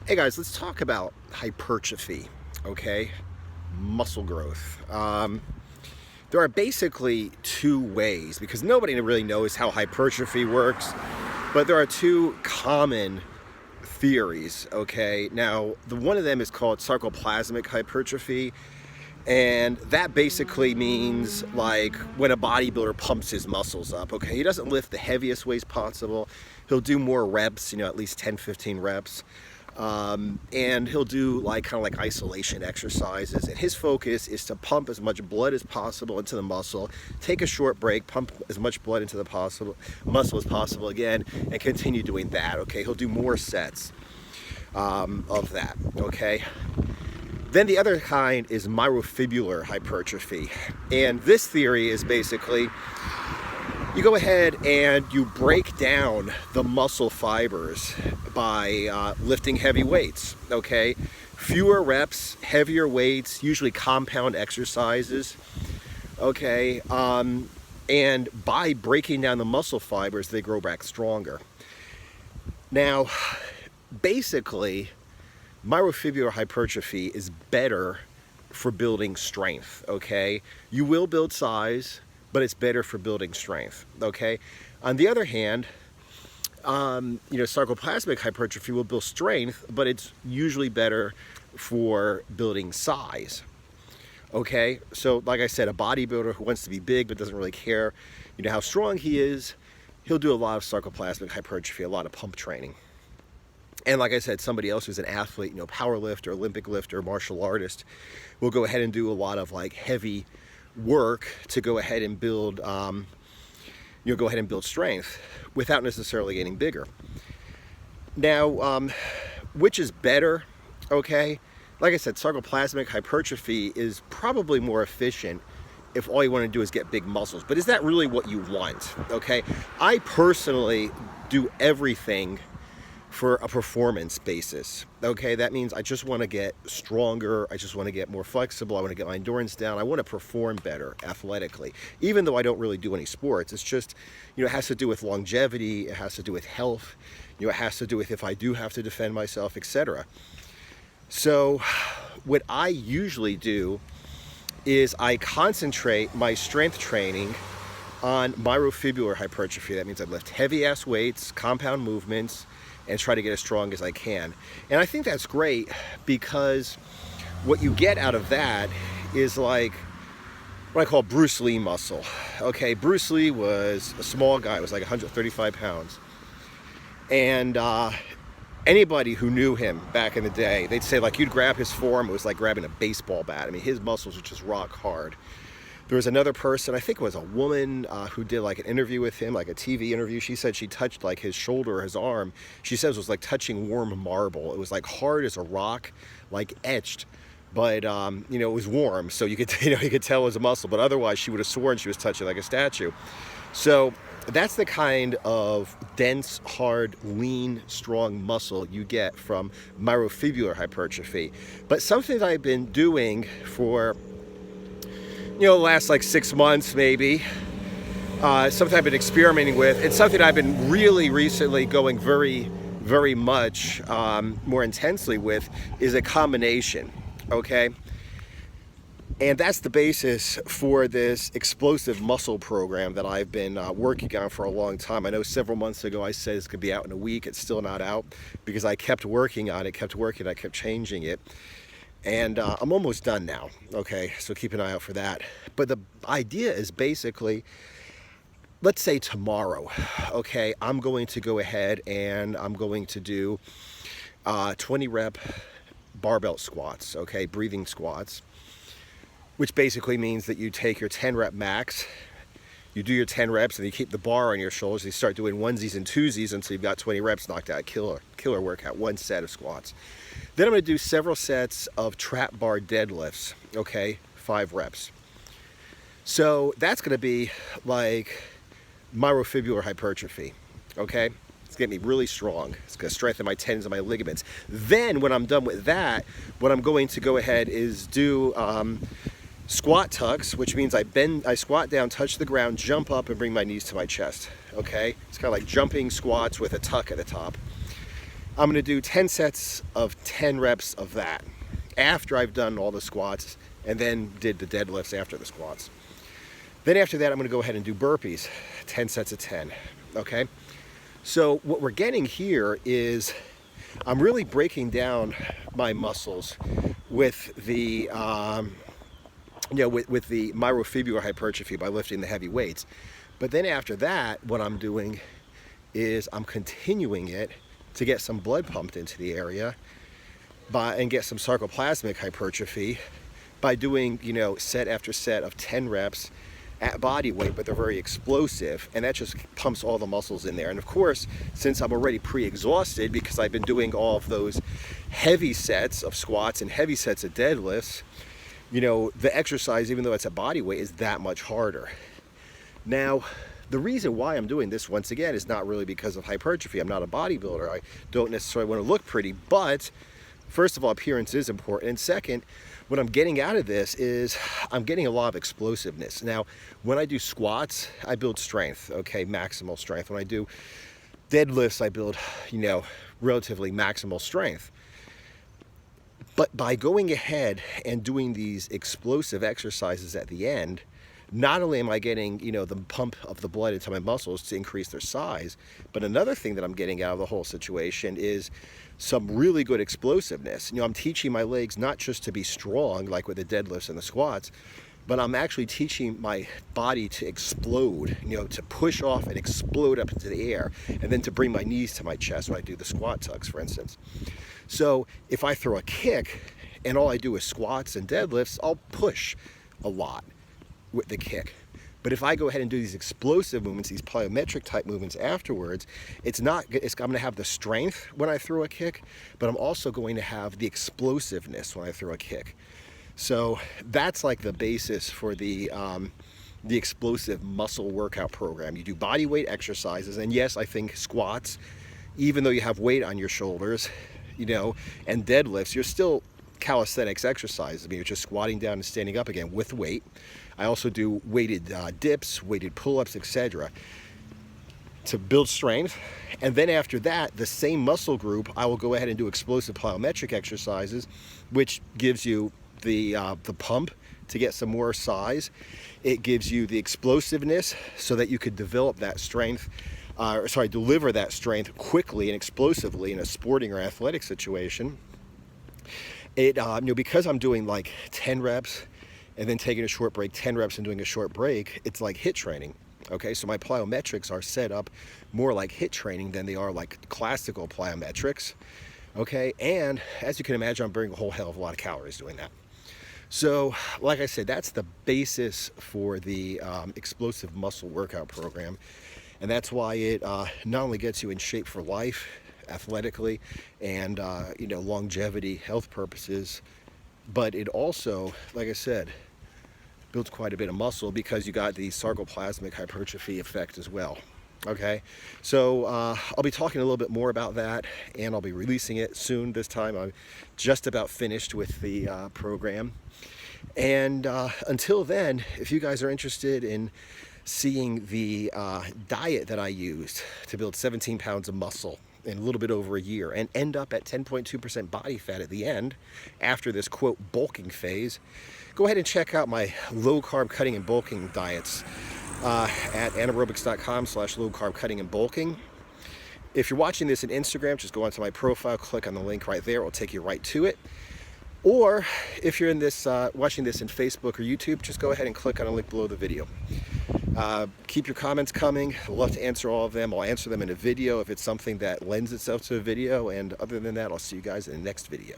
Hey guys, let's talk about hypertrophy, okay? Muscle growth. There are basically two ways because nobody really knows how hypertrophy works, but there are two common theories, okay? Now, one of them is called sarcoplasmic hypertrophy, and that basically means like when a bodybuilder pumps his muscles up, okay? He doesn't lift the heaviest weights possible. He'll do more reps, at least 10, 15 reps. And he'll do kind of like isolation exercises. And his focus is to pump as much blood as possible into the muscle, take a short break, pump as much blood into the muscle as possible again, and continue doing that, okay? He'll do more sets of that, okay? Then the other kind is myofibrillar hypertrophy. And this theory is basically you go ahead and you break down the muscle fibers by lifting heavy weights, okay? Fewer reps, heavier weights, usually compound exercises, okay? And by breaking down the muscle fibers, they grow back stronger. Now, basically, myofibrillar hypertrophy is better for building strength, okay? You will build size, but it's better for building strength, okay? On the other hand, sarcoplasmic hypertrophy will build strength, but it's usually better for building size, okay? So like I said, a bodybuilder who wants to be big but doesn't really care, how strong he is, he'll do a lot of sarcoplasmic hypertrophy, a lot of pump training. And like I said, somebody else who's an athlete, power lifter, Olympic lifter, martial artist, will go ahead and do a lot of heavy work to go ahead and build, strength without necessarily getting bigger. Now, which is better? Okay, like I said, sarcoplasmic hypertrophy is probably more efficient if all you want to do is get big muscles. But is that really what you want? Okay, I personally do everything for a performance basis. Okay, that means I just want to get stronger, I just want to get more flexible, I want to get my endurance down, I want to perform better athletically. Even though I don't really do any sports, it's just, it has to do with longevity, it has to do with health, it has to do with if I do have to defend myself, etc. So what I usually do is I concentrate my strength training on myofibrillar hypertrophy. That means I lift heavy ass weights, compound movements, and try to get as strong as I can. And I think that's great because what you get out of that is like what I call Bruce Lee muscle. Okay, Bruce Lee was a small guy, was like 135 pounds. And anybody who knew him back in the day, they'd say you'd grab his forearm, it was like grabbing a baseball bat. I mean, his muscles were just rock hard. There was another person, I think it was a woman who did an interview with him, like a TV interview. She said she touched his shoulder or his arm. She says it was like touching warm marble. It was hard as a rock, etched, but it was warm. So you could, you could tell it was a muscle, but otherwise she would have sworn she was touching like a statue. So that's the kind of dense, hard, lean, strong muscle you get from myofibrillar hypertrophy. But something that I've been doing for the last 6 months maybe, something I've been experimenting with, and something I've been really recently going very, very much more intensely with, is a combination, okay? And that's the basis for this explosive muscle program that I've been working on for a long time. I know several months ago I said it's going to be out in a week. It's still not out because I kept working on it, I kept changing it. And I'm almost done now, okay? So keep an eye out for that. But the idea is basically, let's say tomorrow, okay, I'm going to go ahead and I'm going to do 20 rep barbell squats, okay, breathing squats, which basically means that you take your 10 rep max, you do your 10 reps, and you keep the bar on your shoulders. You start doing onesies and twosies until you've got 20 reps knocked out. Killer workout, one set of squats. Then I'm going to do several sets of trap bar deadlifts, okay, 5 reps. So that's going to be like myofibrillar hypertrophy, okay? It's going to be really strong. It's going to strengthen my tendons and my ligaments. Then when I'm done with that, what I'm going to go ahead is do squat tucks, which means I squat down, touch the ground, jump up, and bring my knees to my chest, okay? It's kind of like jumping squats with a tuck at the top. I'm going to do 10 sets of 10 reps of that after I've done all the squats and then did the deadlifts after the squats. Then after that, I'm going to go ahead and do burpees, 10 sets of 10, okay? So what we're getting here is I'm really breaking down my muscles with the, with the myofibrillar hypertrophy by lifting the heavy weights. But then after that, what I'm doing is I'm continuing it to get some blood pumped into the area and get some sarcoplasmic hypertrophy by doing, set after set of 10 reps at body weight, but they're very explosive, and that just pumps all the muscles in there. And of course, since I'm already pre-exhausted because I've been doing all of those heavy sets of squats and heavy sets of deadlifts, the exercise, even though it's at body weight, is that much harder. Now, the reason why I'm doing this, once again, is not really because of hypertrophy. I'm not a bodybuilder. I don't necessarily want to look pretty, but first of all, appearance is important. And second, what I'm getting out of this is I'm getting a lot of explosiveness. Now, when I do squats, I build strength, okay, maximal strength. When I do deadlifts, I build, relatively maximal strength. But by going ahead and doing these explosive exercises at the end, not only am I getting, the pump of the blood into my muscles to increase their size, but another thing that I'm getting out of the whole situation is some really good explosiveness. I'm teaching my legs not just to be strong, like with the deadlifts and the squats, but I'm actually teaching my body to explode, to push off and explode up into the air, and then to bring my knees to my chest when I do the squat tucks, for instance. So if I throw a kick and all I do is squats and deadlifts, I'll push a lot with the kick. But if I go ahead and do these explosive movements, these plyometric type movements afterwards, I'm going to have the strength when I throw a kick, but I'm also going to have the explosiveness when I throw a kick. So that's like the basis for the explosive muscle workout program. You do body weight exercises, and yes, I think squats, even though you have weight on your shoulders, and deadlifts, you're still calisthenics exercises. I mean, you're just squatting down and standing up again with weight. I also do weighted dips, weighted pull-ups, etc. to build strength. And then after that, the same muscle group, I will go ahead and do explosive plyometric exercises, which gives you the pump to get some more size. It gives you the explosiveness so that you could develop that strength, deliver that strength quickly and explosively in a sporting or athletic situation. Because I'm doing like 10 reps and then taking a short break, 10 reps and doing a short break, it's like HIIT training. Okay, so my plyometrics are set up more like HIIT training than they are like classical plyometrics. Okay, and as you can imagine, I'm burning a whole hell of a lot of calories doing that. So, like I said, that's the basis for the explosive muscle workout program. And that's why it not only gets you in shape for life, athletically, and longevity, health purposes, but it also, like I said, builds quite a bit of muscle because you got the sarcoplasmic hypertrophy effect as well. Okay, so I'll be talking a little bit more about that, and I'll be releasing it soon. This time I'm just about finished with the program, and until then, if you guys are interested in seeing the diet that I used to build 17 pounds of muscle in a little bit over a year and end up at 10.2% body fat at the end after this quote bulking phase, go ahead and check out my low carb cutting and bulking diets at anaerobics.com/low carb cutting and bulking. If you're watching this on Instagram, just go onto my profile, click on the link right there, it'll take you right to it. Or if you're in this watching this in Facebook or YouTube, just go ahead and click on a link below the video. Keep your comments coming. I'd love to answer all of them. I'll answer them in a video if it's something that lends itself to a video. And other than that, I'll see you guys in the next video.